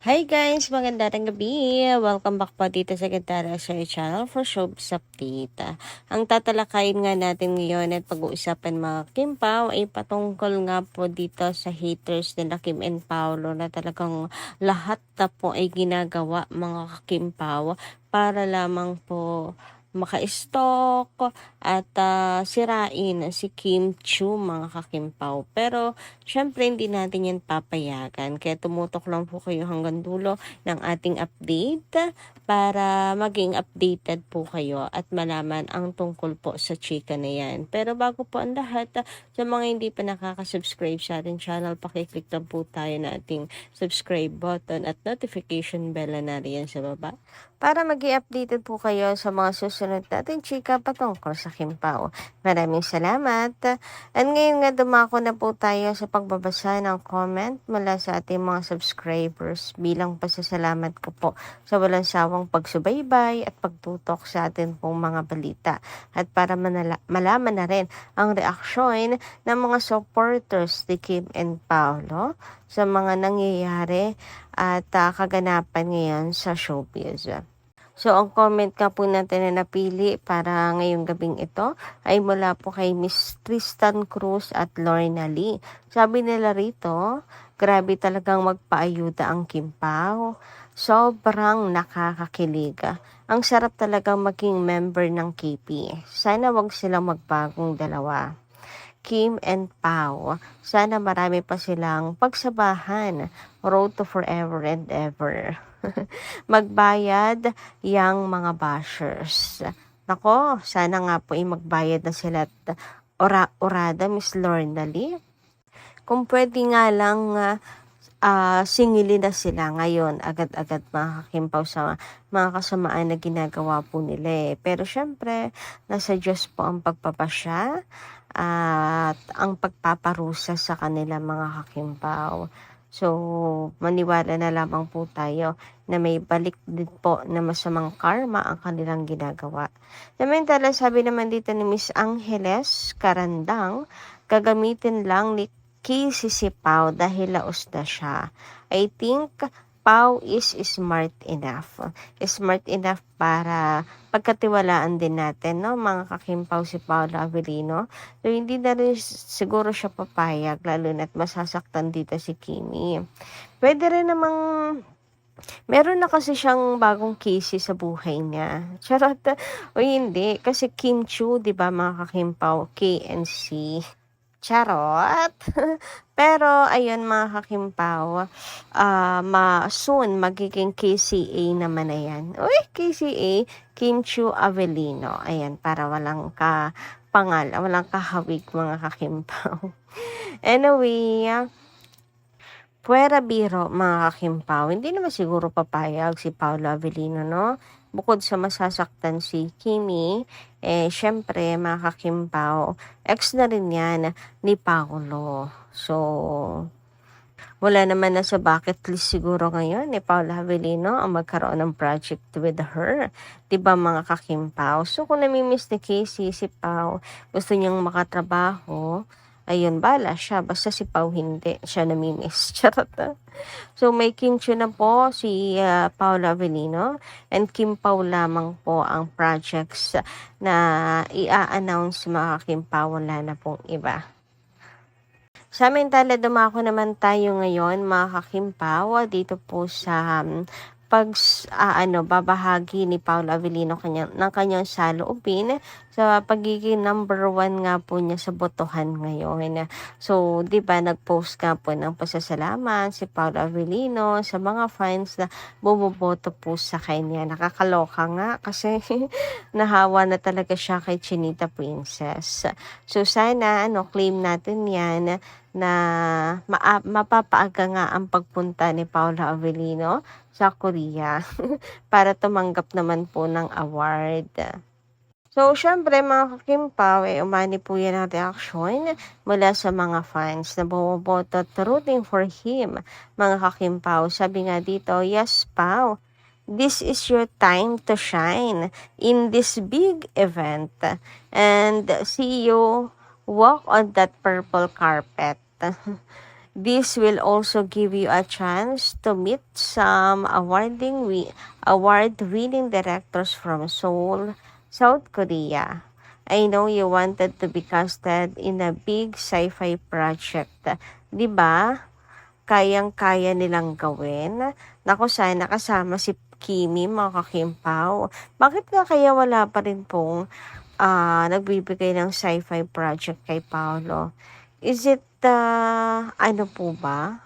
Hi guys! Magandang gabi! Welcome back po dito sa Gandara sa channel for Showbiz Update. Ang tatalakayin nga natin ngayon at pag-uusapan mga Kimpaw ay patungkol nga po dito sa haters nila Kim and Paolo na talagang lahat na po ay ginagawa mga Kimpaw para lamang po maka-stalk at sirain si Kim Chu mga kakimpaw. Pero syempre hindi natin yan papayagan. Kaya tumutok lang po kayo hanggang dulo ng ating update para maging updated po kayo at malaman ang tungkol po sa chika na yan. Pero bago po ang lahat, sa mga hindi pa nakaka-subscribe sa ating channel, pakiclick lang po tayo na ating subscribe button at notification bell na riyan sa baba para mag-i-updated po kayo sa mga susunod natin chika patungkol sa Kimpaw. Maraming salamat. At ngayon nga dumako na po tayo sa pagbabasa ng comment mula sa ating mga subscribers bilang pasasalamat ko po sa walang sawang pagsubaybay at pagtutok sa atin pong mga balita. At para malaman na rin ang reaksyon ng mga supporters ni Kim and Paolo sa mga nangyayari at kaganapan ngayon sa showbiz. So, ang comment nga po natin na napili para ngayong gabing ito ay mula po kay Miss Tristan Cruz at Lorna Lee. Sabi nila rito, grabe talagang magpaayuda ang Kimpaw. Sobrang nakakakilig. Ang sarap talagang maging member ng KP. Sana wag silang magbagong dalawa. Kim and Pao. Sana marami pa silang pagsabahan. Road to forever and ever. Magbayad yang mga bashers. Nako, sana nga po ay magbayad na sila at orada, Miss Lorna Lee. Kung pwede nga lang singilin na sila ngayon agad-agad mga kakimpaw sa mga kasamaan na ginagawa po nila eh. Pero syempre, nasa Diyos po ang pagpapasya at ang pagpaparusa sa kanila mga kakimpaw. So, maniwala na lamang po tayo na may balik din po na masamang karma ang kanilang ginagawa. Samantala, sabi naman dito ni Miss Angeles Karandang, gagamitin lang ni Casey si Pao dahil laos na siya. I think Pao is smart enough. Smart enough para pagkatiwalaan din natin, no? Mga kakimpaw si Paolo Avellino. So, hindi na rin siguro siya papayag, lalo na't masasaktan dito si Kimi. Pwede rin namang meron na kasi siyang bagong case sa buhay niya. Charot. O hindi. Kasi Kim Chu, di ba mga kakimpaw, KNC. Charot. Pero, ayun mga kakimpaw, soon magiging KCA naman na yan. Uy, KCA, Kim Chu Avellino. Ayan, para walang walang kahawig mga kakimpaw. Anyway, puwera biro mga kakimpaw, hindi naman siguro papayag si Paolo Avellino, no? Bukod sa masasaktan si Kimi, syempre mga kakimpaw, ex na rin yan ni Paolo. So, wala naman na sa bucket list siguro ngayon ni Paolo Avellino ang magkaroon ng project with her. Diba mga kakimpaw? So, kung namimiss ni Casey si Pao, gusto niyang makatrabaho, ayun, bala siya. Basta si Pao hindi. Siya namimiss. Charot na. So, may Kim Chu na po si Paolo Avellino and Kim Pao lamang po ang projects na i-announce mga Kim Pao. Wala na pong iba. Samantala, dumako naman tayo ngayon mga kakimpaw dito po sa babahagi ni Paolo Avellino ng kanyang saloobin sa pagiging number 1 nga po niya sa botohan ngayon. So, di ba nag-post nga po ng pasasalamat si Paolo Avellino sa mga fans na bumoboto po sa kanya. Nakakaloka nga kasi nahawa na talaga siya kay Chinita Princess. So, sana claim natin yan na mapapaaga nga ang pagpunta ni Paolo Avellino sa Korea para tumanggap naman po ng award. So, syempre mga kakimpaw, umani po yan ang reaksyon mula sa mga fans na bumoboto at rooting for him. Mga kakimpaw, sabi nga dito, yes, Pao, this is your time to shine in this big event and see you walk on that purple carpet. This will also give you a chance to meet some award-winning directors from Seoul, South Korea. I know you wanted to be casted in a big sci-fi project. 'Di ba? Kayang-kaya nilang gawin. Naku, sana kasama si Kimi, mga kakimpaw. Bakit nga kaya wala pa rin pong nagbibigay ng sci-fi project kay Paolo? Is it, ano po ba?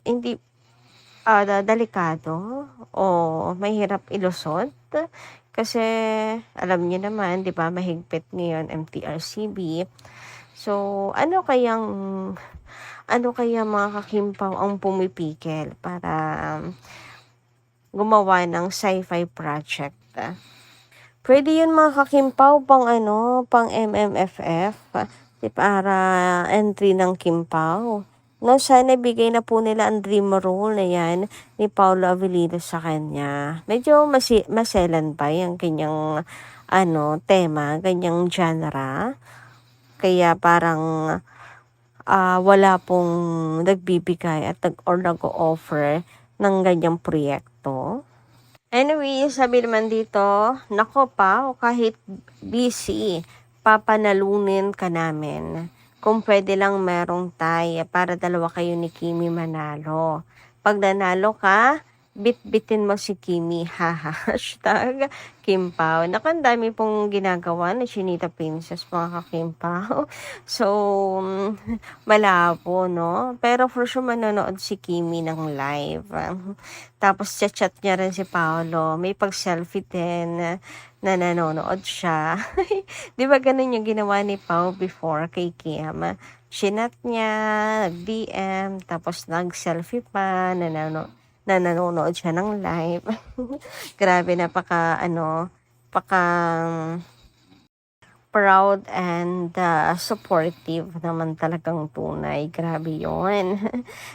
Hindi, delikado o mahirap ilusot? Kasi alam niyo naman, 'di ba, mahigpit ngayon MTRCB. So, ano kaya mga kakimpaw ang pumipigil para gumawa ng sci-fi project? Pwede yun mga kakimpaw pang MMFF, para entry ng Kimpaw. No, sana bigay na po nila ang dream role na yan ni Paolo Avellino sa kanya. Medyo maselan pa yung kanyang tema, kanyang genre. Kaya parang wala pong nagbibigay or nag-o-offer ng ganyang proyekto. Anyway, sabi naman dito, nako pa, kahit busy, papanalunin ka namin. Kung pwede lang merong tie para dalawa kayo ni Kimi manalo. Pag nanalo ka, bit-bitin mo si Kimi, haha. Hashtag Kimpaw. Naku, ang dami pong ginagawa ni Chinita Princess, mga kakimpaw. So, malabo, no? Pero for sure manonood si Kimi ng live. Tapos chat niya rin si Paolo. May pag-selfie din na nanonood siya. Di ba ganun yung ginawa ni Pao before kay Kim? Sinat niya, nag-DM, tapos nag-selfie pa, na nanonood siya ng live. Grabe, napaka proud and supportive naman talagang tunay. Grabe yon.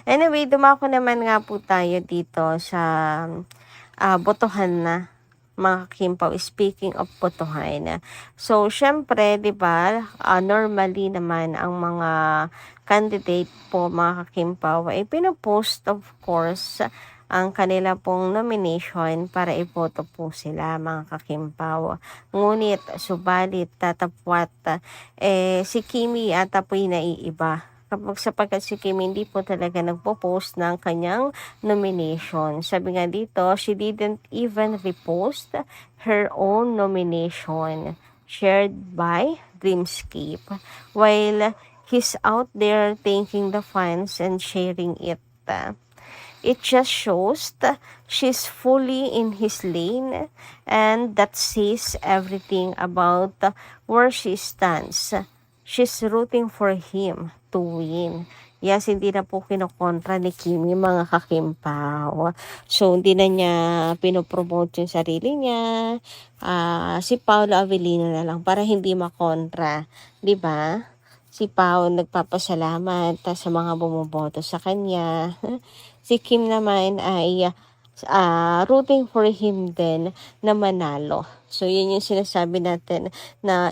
Anyway, dumako naman nga po tayo dito sa botohan na, mga kimpaw. Speaking of botohan, so syempre, di ba, normally naman ang mga candidate po, mga kimpaw, ay pinopost of course ang kanila pong nomination para iboto po sila, mga kakimpaw. Ngunit, subalit, tatapwat, si Kimi ata po'y naiiba. Sapagkat si Kimi hindi po talaga nagpo-post ng kanyang nomination. Sabi nga dito, she didn't even repost her own nomination shared by Dreamscape, while he's out there thanking the fans and sharing it. It just shows that she's fully in his lane, and that says everything about where she stands. She's rooting for him to win. Yes, hindi na po kinokontra ni Kimi, mga kakimpaw. So, hindi na niya pinopromote yung sarili niya. Si Paolo Avellino na lang para hindi makontra. 'Di ba? Si Pao nagpapasalamat sa mga bumoboto sa kanya. Si Kim naman ay rooting for him din na manalo. So, yun yung sinasabi natin na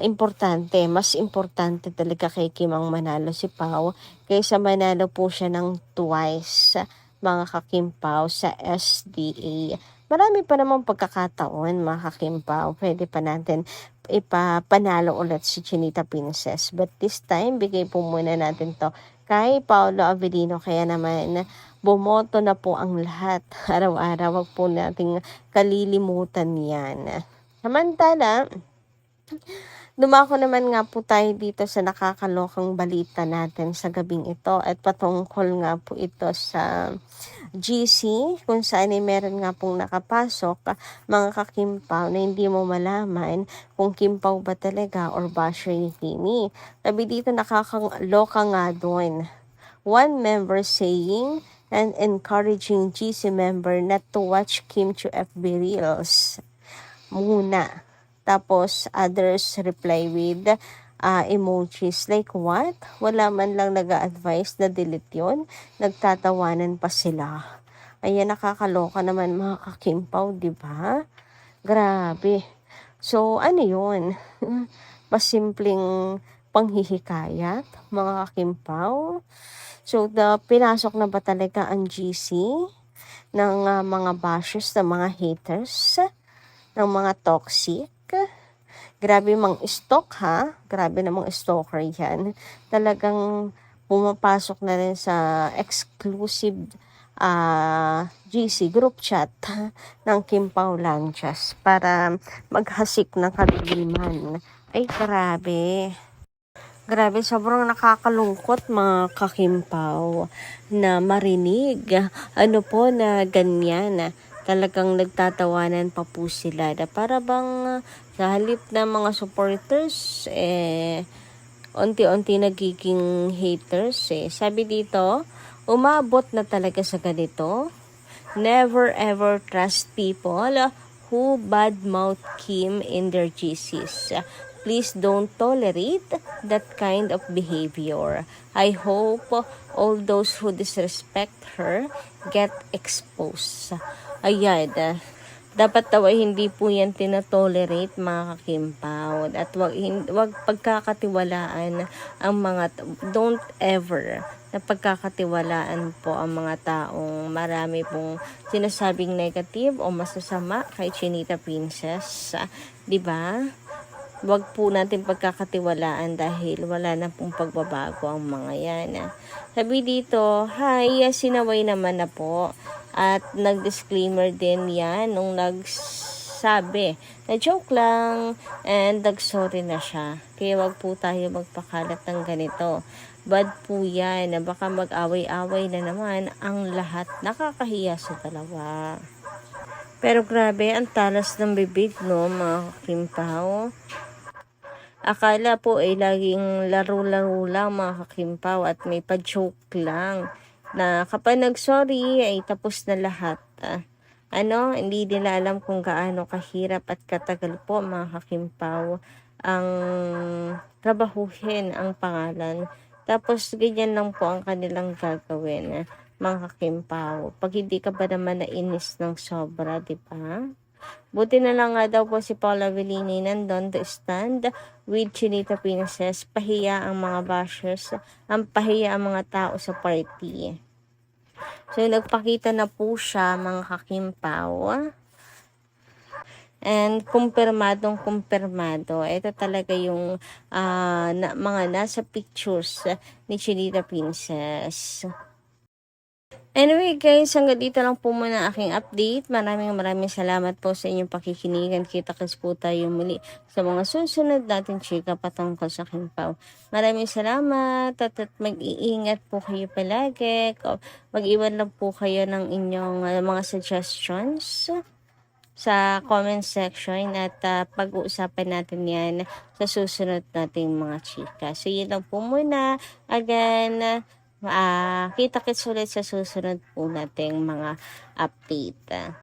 mas importante talaga kay Kim ang manalo si Pao kaysa manalo po siya ng twice, mga kakimpaw, sa SDA. Marami pa namang pagkakataon, mga kakimpaw. Pwede pa natin ipapanalo ulit si Chinita Princess. But this time, bigay po muna natin to kay Paolo Avellino. Kaya naman, bumoto na po ang lahat. Araw-araw, wag po nating kalilimutan yan. Samantala, dumako naman nga po tayo dito sa nakakalokang balita natin sa gabing ito at patungkol nga po ito sa GC, kung saan ay meron nga pong nakapasok, mga kakimpaw, na hindi mo malaman kung kimpaw ba talaga or basher ni Kimi. Sabi dito, nakakaloka nga doon. One member saying and encouraging GC member not to watch Kim to FB Reels muna. Tapos others reply with emojis like what? Wala man lang nag-a-advise na delete yun. Nagtatawanan pa sila. Ayan, nakakaloka naman, mga kakimpaw, di ba? Grabe. So, ano yun? Pasimpleng panghihikayat, mga kakimpaw. So, pinasok na ba talaga ang GC ng mga bashers, ng mga haters, ng mga toxic? Grabe mang stalk ha, grabe namang stalker yan. Talagang pumapasok na rin sa exclusive GC group chat ng Kim Pao Lanchas para maghasik ng kadiliman. Ay, grabe. Grabe, sobrang nakakalungkot mga kakimpaw na marinig. Ano po na ganyan. Talagang nagtatawanan pa po sila. Na para bang sa halip na mga supporters, unti-unti nagiging haters eh. Sabi dito, umabot na talaga sa ganito. Never ever trust people who badmouth Kim in their GCs. Please don't tolerate that kind of behavior. I hope all those who disrespect her get exposed. Ayan, dapat daw ay hindi po yan tinatolerate mga kakimpaw. At wag pagkakatiwalaan ang mga, don't ever na pagkakatiwalaan po ang mga taong marami pong sinasabing negative o masasama kay Chinita Princess. 'Di ba? Wag po natin pagkakatiwalaan dahil wala na pong pagbabago ang mga yan. Sabi dito, hi, sinaway naman na po. At nag-disclaimer din yan nung nagsabi na joke lang and nag-sorry na siya. Kaya wag po tayo magpakalat ng ganito. Bad po yan na baka mag-away-away na naman ang lahat. Nakakahiya sa dalawa. Pero grabe, ang talas ng bibig, no, mga kakimpaw. Akala po ay laging laro-laro lang mga kakimpaw at may pa-joke lang. Na kapag nag-sorry ay tapos na lahat. Hindi nila alam kung gaano kahirap at katagal po mga kakimpaw ang trabahuhin ang pangalan. Tapos ganyan lang po ang kanilang gagawin mga kakimpaw. Pag hindi ka ba naman nainis ng sobra, di ba? Buti na lang nga daw po si Paula Villini nandun to stand with Chinita Princess. Pahiya ang mga bashers, ang pahiya ang mga tao sa party. So, nagpakita na po siya mga kakimpaw. And kumpirmadong-kumpirmado. Ito talaga yung mga nasa pictures ni Chinita Princess. Anyway guys, hanggang dito lang po muna aking update. Maraming salamat po sa inyong pakikinigan. Kita-kits po tayo muli sa mga susunod natin chika patungkol sa Kimpaw. Maraming salamat at mag-iingat po kayo palagi. Mag-iwan lang po kayo ng inyong mga suggestions sa comment section at pag-uusapan natin yan sa susunod nating mga chika. So yun lang po muna. Again, kita-kits ulit sa susunod po nating mga update.